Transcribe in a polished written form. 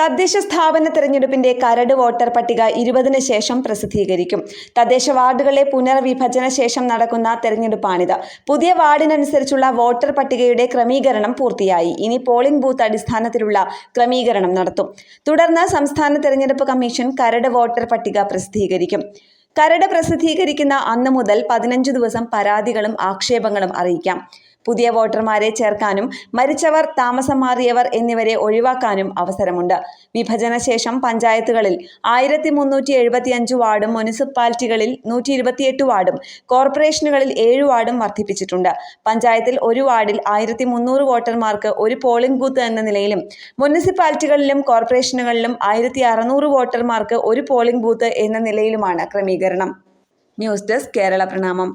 തദ്ദേശ സ്ഥാപന തെരഞ്ഞെടുപ്പിന്റെ കരട് വോട്ടർ പട്ടിക 20-ന് ശേഷം പ്രസിദ്ധീകരിക്കും. തദ്ദേശ വാർഡുകളിലെ പുനർവിഭജന ശേഷം നടക്കുന്ന തെരഞ്ഞെടുപ്പാണിത്. പുതിയ വാർഡിനനുസരിച്ചുള്ള വോട്ടർ പട്ടികയുടെ ക്രമീകരണം പൂർത്തിയായി. ഇനി പോളിംഗ് ബൂത്ത് അടിസ്ഥാനത്തിലുള്ള ക്രമീകരണം നടത്തും. തുടർന്ന് സംസ്ഥാന തെരഞ്ഞെടുപ്പ് കമ്മീഷൻ കരട് വോട്ടർ പട്ടിക പ്രസിദ്ധീകരിക്കും. കരട് പ്രസിദ്ധീകരിക്കുന്ന അന്ന് മുതൽ 15 ദിവസം പരാതികളും ആക്ഷേപങ്ങളും അറിയിക്കാം. പുതിയ വോട്ടർമാരെ ചേർക്കാനും മരിച്ചവർ, താമസം മാറിയവർ എന്നിവരെ ഒഴിവാക്കാനും അവസരമുണ്ട്. വിഭജന ശേഷം പഞ്ചായത്തുകളിൽ 1375 വാർഡും മുനിസിപ്പാലിറ്റികളിൽ 128 വാർഡും കോർപ്പറേഷനുകളിൽ 7 വാർഡും വർദ്ധിപ്പിച്ചിട്ടുണ്ട്. പഞ്ചായത്തിൽ ഒരു വാർഡിൽ 1300 വോട്ടർമാർക്ക് ഒരു പോളിംഗ് ബൂത്ത് എന്ന നിലയിലും മുനിസിപ്പാലിറ്റികളിലും കോർപ്പറേഷനുകളിലും 1600 വോട്ടർമാർക്ക് ഒരു പോളിംഗ് ബൂത്ത് എന്ന നിലയിലുമാണ് ക്രമീകരണം. ന്യൂസ് ഡെസ്ക് കേരള പ്രണാമം.